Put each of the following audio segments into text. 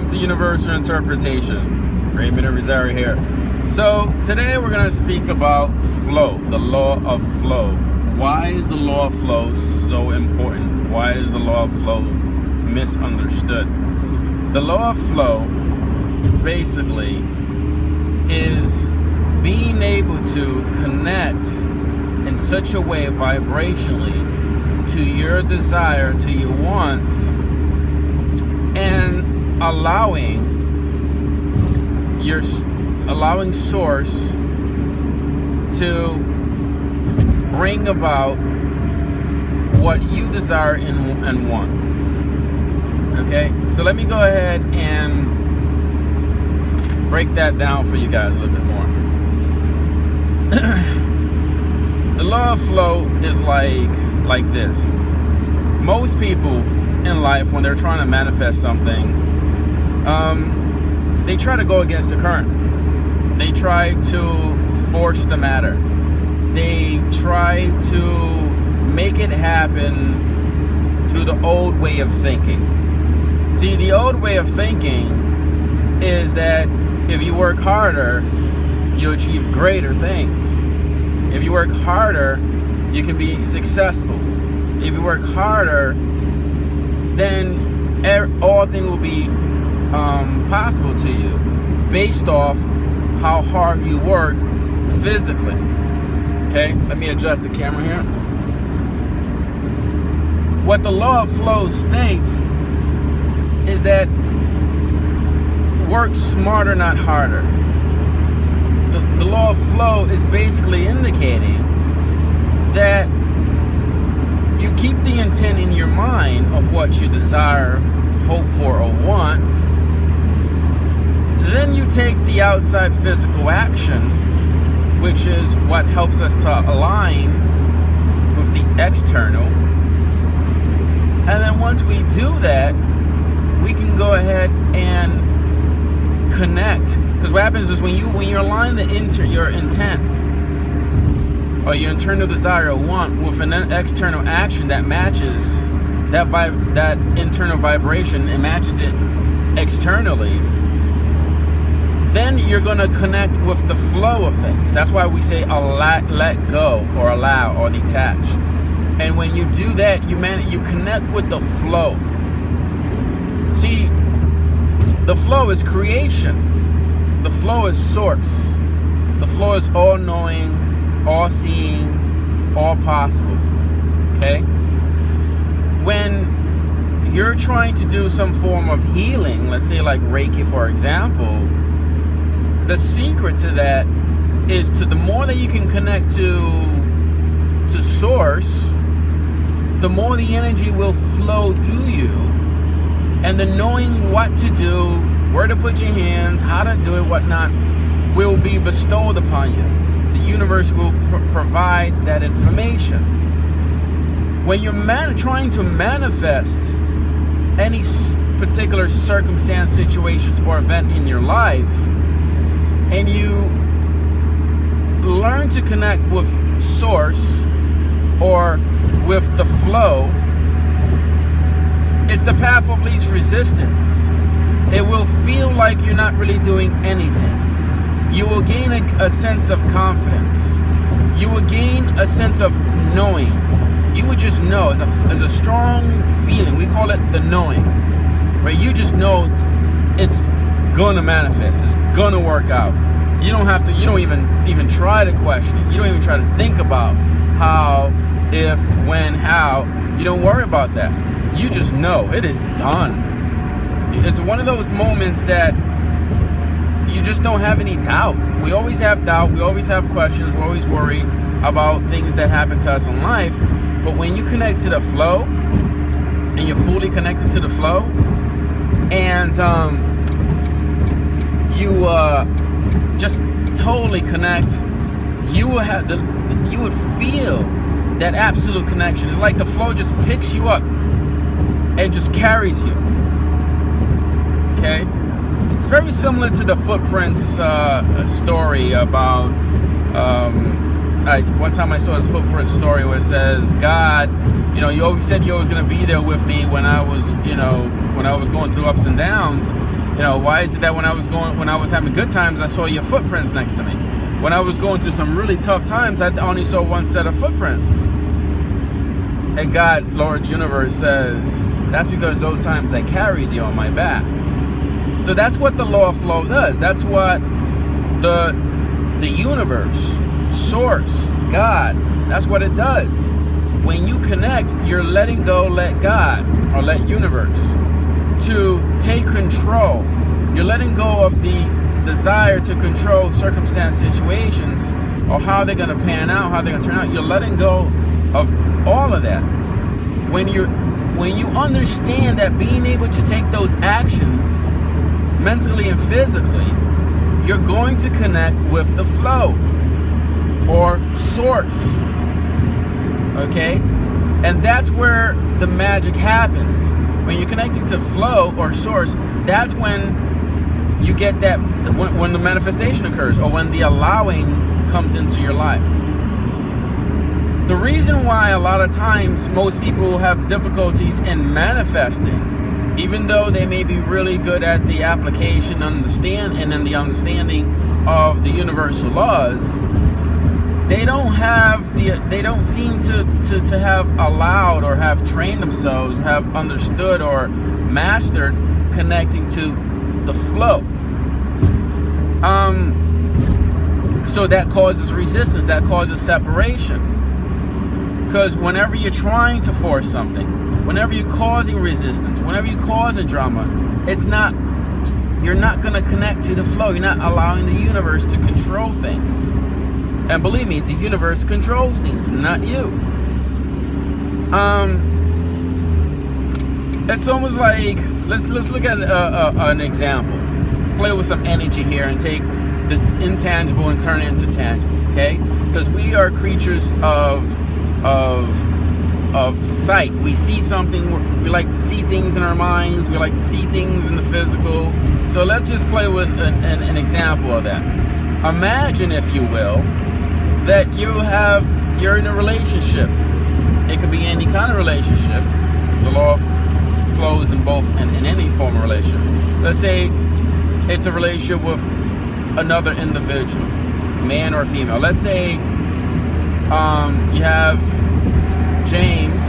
to Universal Interpretation. Raymond Rosario here. So today we're going to speak about flow, the law of flow. Why is the law of flow so important? Why is the law of flow misunderstood? The law of flow basically is being able to connect in such a way vibrationally to your desire, to your wants, and allowing source to bring about what you desire and want. Okay, so let me go ahead and break that down for you guys a little bit more. The law of flow is like this. Most people in life, when they're trying to manifest something, they try to go against the current. They try to force the matter. They try to make it happen through the old way of thinking. See, the old way of thinking is that if you work harder, you achieve greater things. If you work harder, you can be successful. If you work harder, then all things will be possible to you based off how hard you work physically. Okay, let me adjust the camera here. What the law of flow states is that work smarter, not harder. The law of flow is basically indicating that you keep the intent in your mind of what you desire, hope for, or want. Then you take the outside physical action, which is what helps us to align with the external. And then once we do that, we can go ahead and connect. Because what happens is when you align your intent or your internal desire or want with an external action that matches that internal vibration and matches it externally, then you're going to connect with the flow of things. That's why we say let go or allow or detach. And when you do that, you connect with the flow. See, the flow is creation. The flow is source. The flow is all-knowing, all-seeing, all-possible. Okay? When you're trying to do some form of healing, let's say like Reiki, for example, the secret to that is the more that you can connect to source, the more the energy will flow through you, and the knowing what to do, where to put your hands, how to do it, whatnot, will be bestowed upon you. The universe will provide that information. When you're trying to manifest any particular circumstance, situations, or event in your life, and you learn to connect with source or with the flow, it's the path of least resistance. It will feel like you're not really doing anything. You will gain a sense of confidence. You will gain a sense of knowing. You would just know, as a strong feeling. We call it the knowing, where you just know it's gonna manifest. It's gonna work out. You don't have to. You don't even try to question it. You don't even try to think about how, if, when, how. You don't worry about that. You just know it is done. It's one of those moments that you just don't have any doubt. We always have doubt. We always have questions. We always worry about things that happen to us in life. But when you connect to the flow, and you're fully connected to the flow, and you just totally connect, you would feel that absolute connection. It's like the flow just picks you up and just carries you. Okay, it's very similar to the footprints story about one time I saw his footprint story where it says, God, you know, you always said you always going to be there with me when I was, you know, when I was going through ups and downs. You know, why is it that when I was having good times, I saw your footprints next to me? When I was going through some really tough times, I only saw one set of footprints. And God, Lord Universe says, that's because those times I carried you on my back. So that's what the law of flow does. That's what the universe, source, God, that's what it does. When you connect, you're letting go, let God, or let universe, to take control. You're letting go of the desire to control circumstance, situations, or how they're going to pan out, how they're going to turn out. You're letting go of all of that. When you understand that being able to take those actions mentally and physically, you're going to connect with the flow or source. Okay? And that's where the magic happens. When you're connecting to flow or source, that's when you get that, when the manifestation occurs, or when the allowing comes into your life. The reason why a lot of times most people have difficulties in manifesting, even though they may be really good at the application, and in the understanding of the universal laws, they don't seem to have allowed or have trained themselves, have understood or mastered connecting to the flow. So that causes resistance, that causes separation. Because whenever you're trying to force something, whenever you're causing resistance, whenever you're causing drama, you're not going to connect to the flow. You're not allowing the universe to control things. And believe me, the universe controls things, not you. It's almost like, let's look at an example. Let's play with some energy here and take the intangible and turn it into tangible, okay? Because we are creatures of sight. We see something, we like to see things in our minds, we like to see things in the physical. So let's just play with an example of that. Imagine, if you will, that you're in a relationship. It could be any kind of relationship. The law flows in both, in any form of relationship. Let's say it's a relationship with another individual, man or female. Let's say you have James,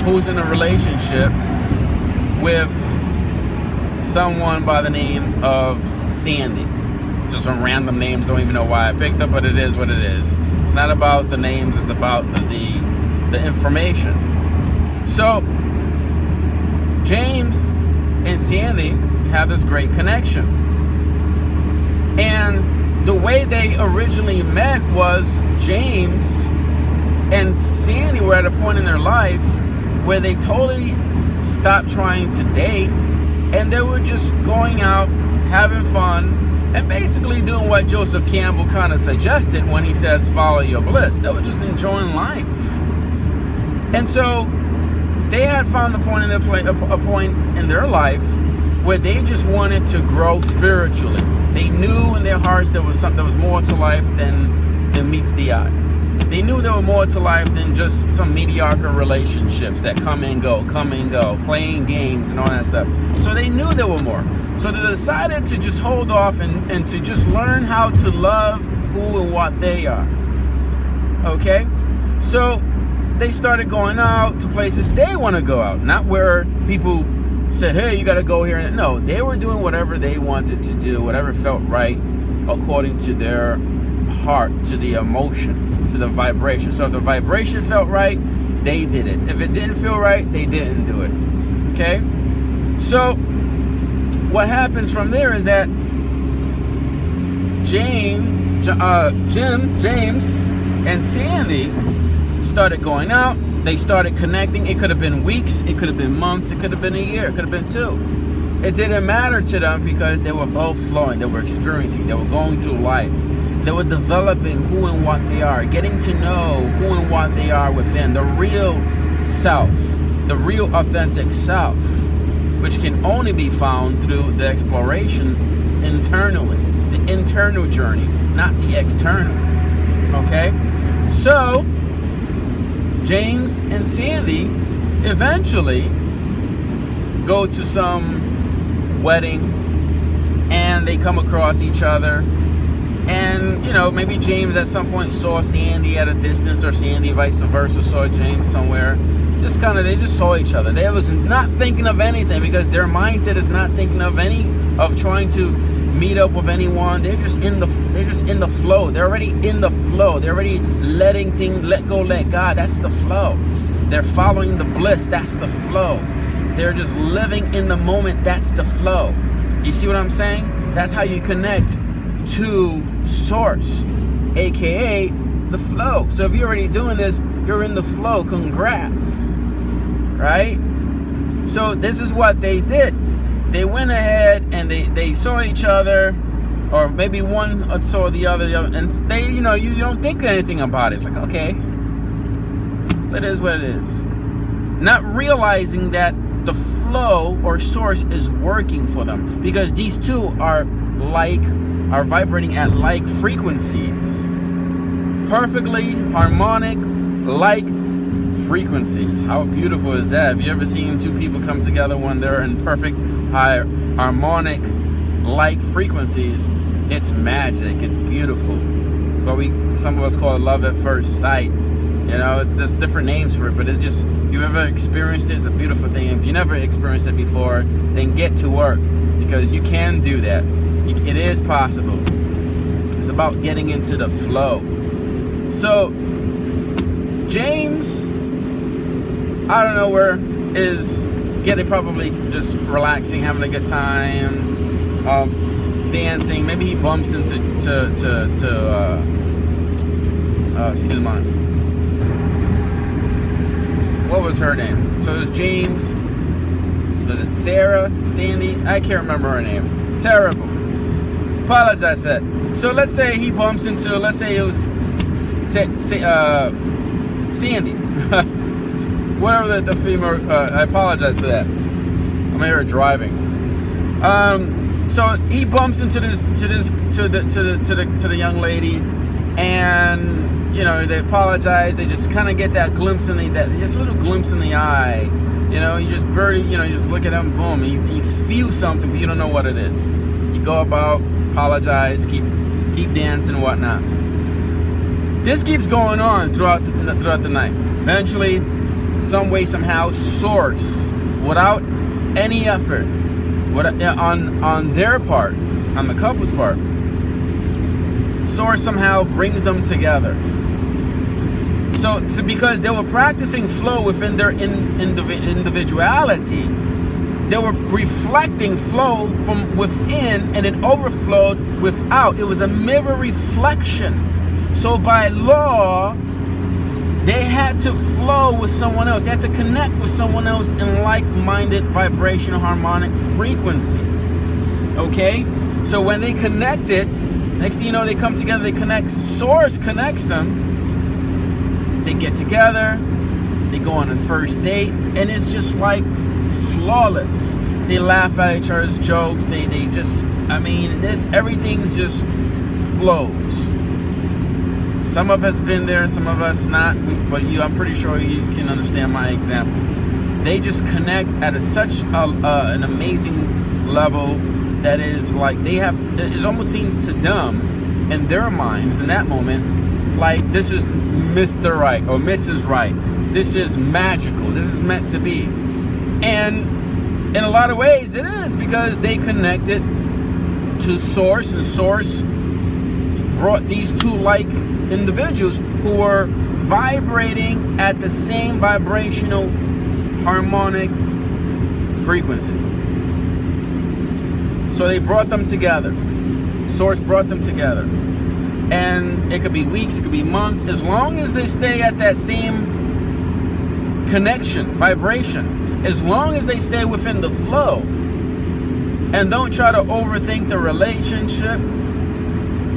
who's in a relationship with someone by the name of Sandy. Just some random names, don't even know why I picked up, but it is what it is. It's not about the names, it's about the information. So James and Sandy have this great connection. And the way they originally met was James and Sandy were at a point in their life where they totally stopped trying to date, and they were just going out, having fun, and basically doing what Joseph Campbell kind of suggested when he says, follow your bliss. They were just enjoying life. And so they had found a point in their life where they just wanted to grow spiritually. They knew in their hearts there was something that was more to life than meets the eye. They knew there was more to life than just some mediocre relationships that come and go, playing games and all that stuff. So they knew there were more. So they decided to just hold off and to just learn how to love who and what they are. Okay? So they started going out to places they want to go out, not where people said, hey, you got to go here. No, they were doing whatever they wanted to do, whatever felt right according to their heart, to the emotion, to the vibration. So if the vibration felt right, they did it. If it didn't feel right, they didn't do it. Okay? So what happens from there is that James, and Sandy started going out. They started connecting. It could have been weeks, it could have been months, it could have been a year, it could have been 2. It didn't matter to them because they were both flowing, they were experiencing, they were going through life. They were developing who and what they are, getting to know who and what they are within, the real self, the real authentic self, which can only be found through the exploration internally, the internal journey, not the external. Okay? So James and Sandy eventually go to some wedding and they come across each other. And, you know, maybe James at some point saw Sandy at a distance, or Sandy vice versa saw James somewhere. Just kind of, they just saw each other. They was not thinking of anything, because their mindset is not thinking of trying to meet up with anyone. They're just in the flow. They're already in the flow. They're already letting things, let go, let God. That's the flow. They're following the bliss. That's the flow. They're just living in the moment. That's the flow. You see what I'm saying? That's how you connect to source, aka the flow. So if you're already doing this, you're in the flow. Congrats, right? So this is what they did. They went ahead and they saw each other, or maybe one saw the other, and they, you know, you don't think anything about it. It's like, okay, it is what it is. Not realizing that the flow or source is working for them, because these two are vibrating at like frequencies, perfectly harmonic like frequencies. How beautiful is that? Have you ever seen two people come together when they're in perfect harmonic like frequencies? It's magic. It's beautiful. What some of us call love at first sight. You know, it's just different names for it, but it's just, you ever experienced it, it's a beautiful thing. If you never experienced it before, then get to work, because you can do that. It is possible. It's about getting into the flow. So James, I don't know where, is getting, probably just relaxing, having a good time, dancing. Maybe he bumps into excuse me, what was her name? So it was James. Was it Sarah? Sandy? I can't remember her name. Terrible. Apologize for that. So let's say he bumps into, let's say it was Sandy. Whatever the female, I apologize for that. I'm here driving. So he bumps into the young lady, and you know, they apologize. They just kind of get that glimpse in just a little glimpse in the eye. You know, you just you just look at them, boom, and you feel something, but you don't know what it is. You go about, apologize, keep dancing, whatnot. This keeps going on throughout the night. Eventually, some way, somehow, source, without any effort, on their part, on the couple's part, source somehow brings them together. So because they were practicing flow within their individuality, they were reflecting flow from within, and it overflowed without. It was a mirror reflection. So by law, they had to flow with someone else. They had to connect with someone else in like-minded vibrational harmonic frequency. Okay? So when they connected, next thing you know, they come together, they connect, source connects them. They get together, they go on a first date, and it's just like flawless. They laugh at each other's jokes. They just, I mean, everything's just flows. Some of us been there, some of us not, but I'm pretty sure you can understand my example. They just connect at such an amazing level that is like it almost seems to them in their minds in that moment like this is Mr. Right or Mrs. Right. This is magical. This is meant to be. And in a lot of ways it is, because they connected to source, and source brought these two like individuals who were vibrating at the same vibrational harmonic frequency. So they brought them together. Source brought them together. And it could be weeks, it could be months, as long as they stay at that same connection, vibration, as long as they stay within the flow and don't try to overthink the relationship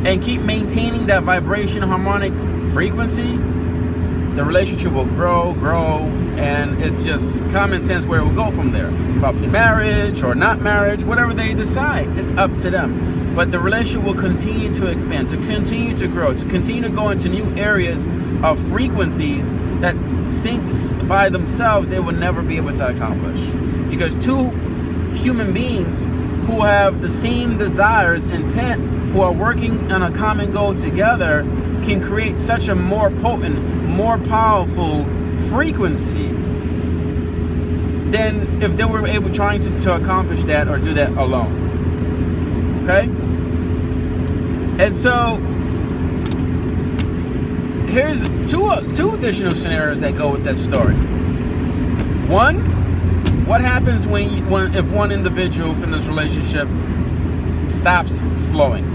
and keep maintaining that vibration harmonic frequency, the relationship will grow, and it's just common sense where it will go from there. Probably marriage or not marriage, whatever they decide, it's up to them. But the relationship will continue to expand, to continue to grow, to continue to go into new areas of frequencies that syncs by themselves they would never be able to accomplish. Because two human beings who have the same desires, intent, who are working on a common goal together, can create such a more potent, more powerful frequency than if they were able trying to accomplish that or do that alone. Okay? And so here's two additional scenarios that go with that story. One, what happens if one individual from this relationship stops flowing?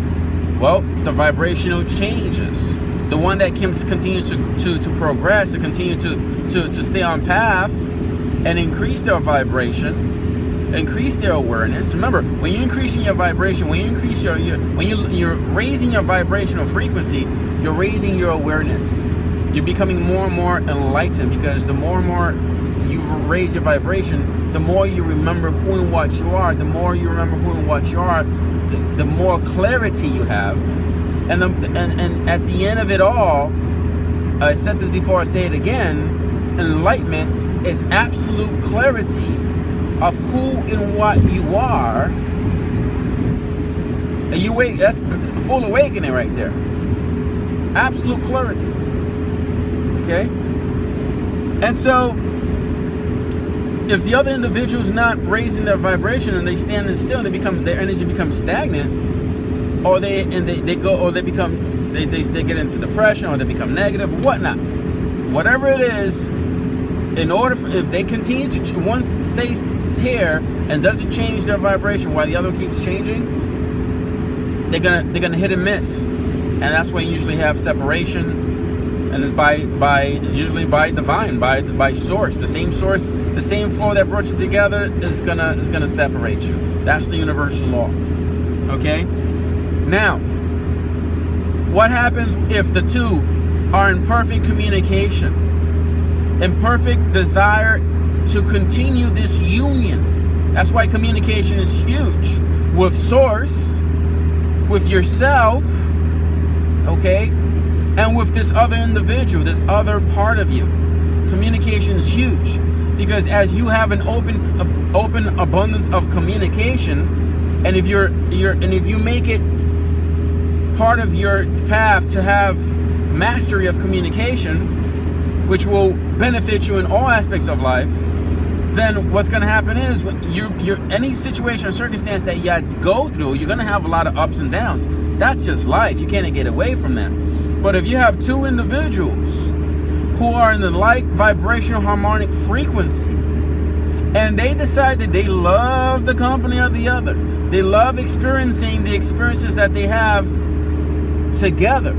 Well, the vibrational changes. The one that continues to progress, to continue to stay on path and increase their vibration, increase their awareness. Remember, when you're increasing your vibration, when you increase when you're raising your vibrational frequency, you're raising your awareness. You're becoming more and more enlightened, because the more and more you raise your vibration, the more you remember who and what you are. The more you remember who and what you are, the more clarity you have. And at the end of it all, I said this before, I say it again, enlightenment is absolute clarity of who and what you are. And you wait, that's full awakening right there. Absolute clarity. Okay? And so if the other individual's not raising their vibration and they stand still, their energy becomes stagnant, or they get into depression, or they become negative, whatnot. Whatever it is, if they continue to, one stays here and doesn't change their vibration while the other keeps changing, they're gonna hit and miss, and that's when you usually have separation. And it's usually by divine, by source. The same source, the same flow that brought you together is gonna separate you. That's the universal law. Okay? Now, what happens if the two are in perfect communication, in perfect desire to continue this union? That's why communication is huge. With source, with yourself, okay? And with this other individual, this other part of you. Communication is huge, because as you have an open abundance of communication, and if you make it part of your path to have mastery of communication, which will benefit you in all aspects of life, then what's going to happen is when any situation or circumstance that you go through, you're going to have a lot of ups and downs. That's just life. You can't get away from that. But if you have two individuals who are in the like vibrational harmonic frequency, and they decide that they love the company of the other, they love experiencing the experiences that they have together,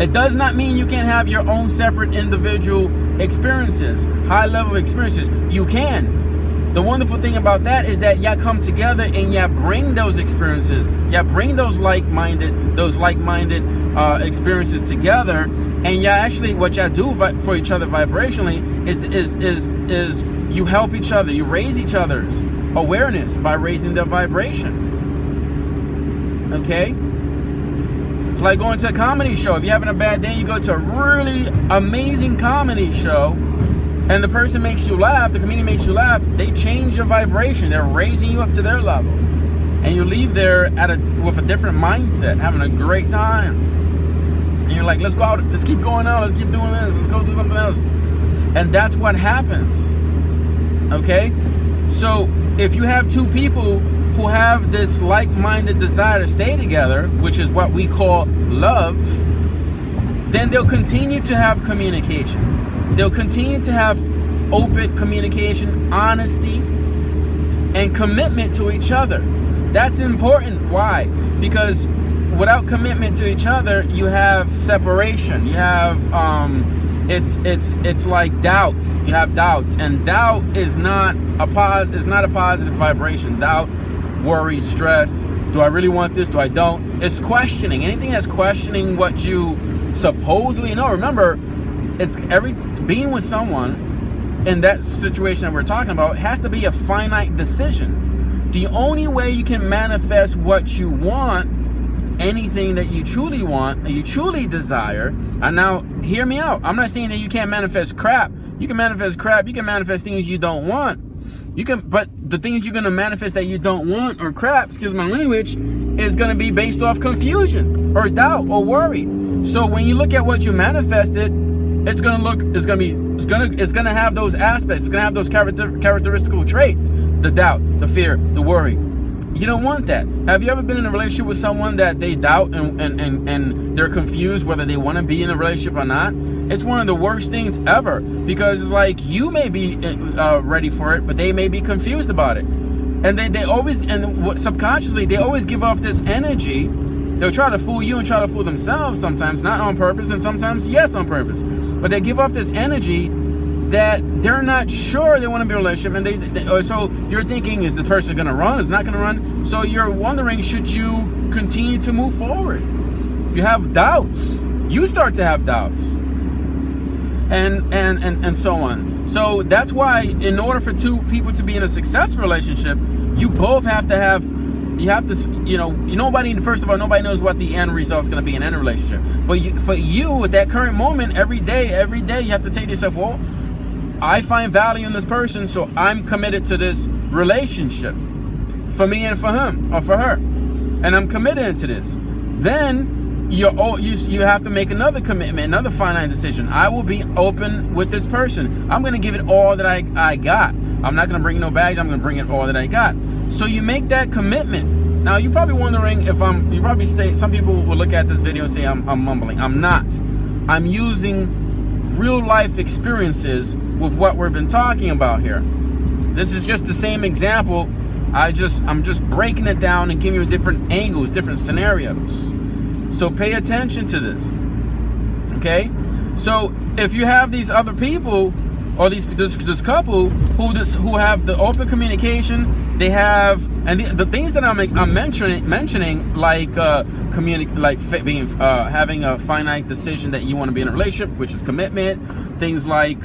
it does not mean you can't have your own separate individual experiences, high level experiences. You can. The wonderful thing about that is that y'all come together and y'all bring those experiences, y'all bring those like-minded experiences together, and y'all actually, what y'all do for each other vibrationally is you help each other, you raise each other's awareness by raising their vibration. Okay? It's like going to a comedy show. If you're having a bad day, you go to a really amazing comedy show, and the person makes you laugh, the comedian makes you laugh, they change your vibration. They're raising you up to their level. And you leave there with a different mindset, having a great time. And you're like, let's go out, let's keep going out, let's keep doing this, let's go do something else. And that's what happens. Okay? So if you have two people who have this like-minded desire to stay together, which is what we call love, then they'll continue to have communication. They'll continue to have open communication, honesty, and commitment to each other. That's important. Why? Because without commitment to each other, you have separation. You have it's like doubts. You have doubts, and doubt is not a positive vibration. Doubt, worry, stress. Do I really want this? Do I don't? It's questioning. Anything that's questioning what you supposedly know. Remember, being with someone in that situation that we're talking about has to be a finite decision. The only way you can manifest what you want, anything that you truly want, and you truly desire, and now hear me out. I'm not saying that you can't manifest crap. You can manifest crap. You can manifest things you don't want. But the things you're gonna manifest that you don't want or crap, excuse my language, is gonna be based off confusion or doubt or worry. So when you look at what you manifested, it's gonna have those aspects. It's gonna have those characteristical traits: the doubt, the fear, the worry. You don't want that. Have you ever been in a relationship with someone that they doubt and they're confused whether they want to be in a relationship or not? It's one of the worst things ever, because it's like you may be ready for it, but they may be confused about it. And they always, and subconsciously, they always give off this energy. They'll try to fool you and try to fool themselves sometimes, not on purpose, and sometimes, yes, on purpose. But they give off this energy that they're not sure they want to be in a relationship, and so you're thinking, is the person going to run? Is not going to run? So you're wondering, should you continue to move forward? You have doubts. You start to have doubts, and so on. So that's why, in order for two people to be in a successful relationship, you both have to have. You have to, nobody. First of all, nobody knows what the end result's going to be in any relationship. But for you, at that current moment, every day, you have to say to yourself, well, I find value in this person, so I'm committed to this relationship for me and for him or for her, and I'm committed to this. Then you have to make another commitment, another finite decision. I will be open with this person. I'm going to give it all that I got. I'm not going to bring no baggage. I'm going to bring it all that I got. So you make that commitment. Now you're probably wondering if some people will look at this video and say I'm mumbling. I'm not. I'm using real life experiences with what we've been talking about here. This is just the same example. I'm just breaking it down and giving you different angles, different scenarios. So pay attention to this. Okay? So if you have these other people, or this couple who have the open communication, they have, and the things that I'm mentioning, like having a finite decision that you want to be in a relationship, which is commitment. Things like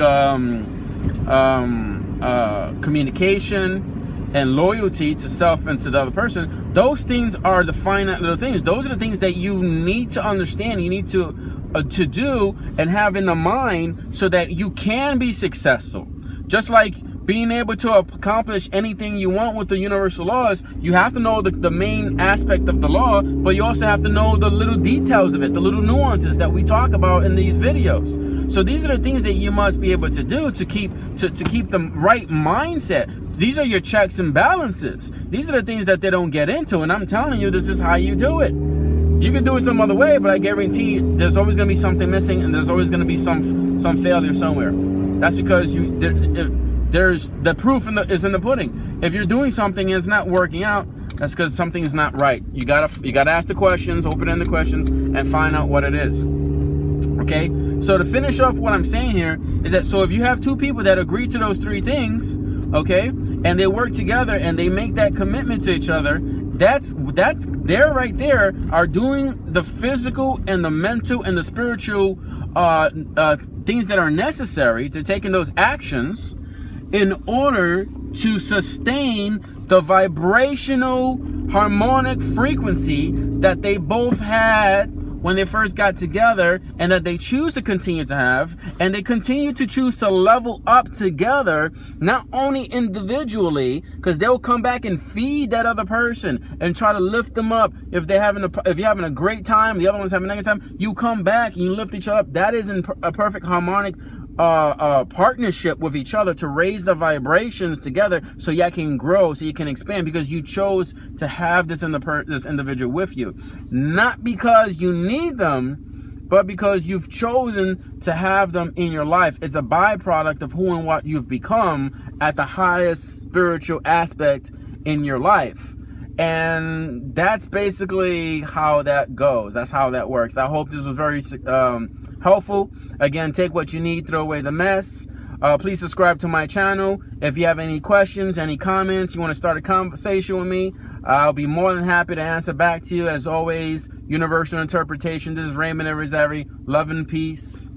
communication and loyalty to self and to the other person. Those things are the finite little things. Those are the things that you need to understand. You need to do and have in the mind so that you can be successful. Just like being able to accomplish anything you want with the universal laws, you have to know the main aspect of the law, but you also have to know the little details of it, the little nuances that we talk about in these videos. So these are the things that you must be able to do to keep the right mindset. These are your checks and balances. These are the things that they don't get into, and I'm telling you, this is how you do it. You can do it some other way, but I guarantee you, there's always going to be something missing, and there's always going to be some failure somewhere. That's because there's the proof is in the pudding. If you're doing something and it's not working out, that's because something is not right. You gotta ask the questions, open-ended questions, and find out what it is. Okay. So to finish off what I'm saying here is that, so if you have two people that agree to those three things, okay, and they work together and they make that commitment to each other, that's there right there are doing the physical and the mental and the spiritual things that are necessary to taking those actions in order to sustain the vibrational harmonic frequency that they both had when they first got together, and that they choose to continue to have, and they continue to choose to level up together, not only individually, because they'll come back and feed that other person and try to lift them up. If you're having a great time, the other one's having a negative time, you come back and you lift each other up. That is in a perfect harmonic partnership with each other to raise the vibrations together, so you can grow, so you can expand, because you chose to have this individual with you, not because you need them, but because you've chosen to have them in your life. It's a byproduct of who and what you've become at the highest spiritual aspect in your life. And that's basically how that goes. That's how that works. I hope this was very helpful. Again, take what you need, throw away the mess. Please subscribe to my channel. If you have any questions, any comments, you want to start a conversation with me, I'll be more than happy to answer back to you. As always, universal interpretation. This is Raymond Irizarry. Love and peace.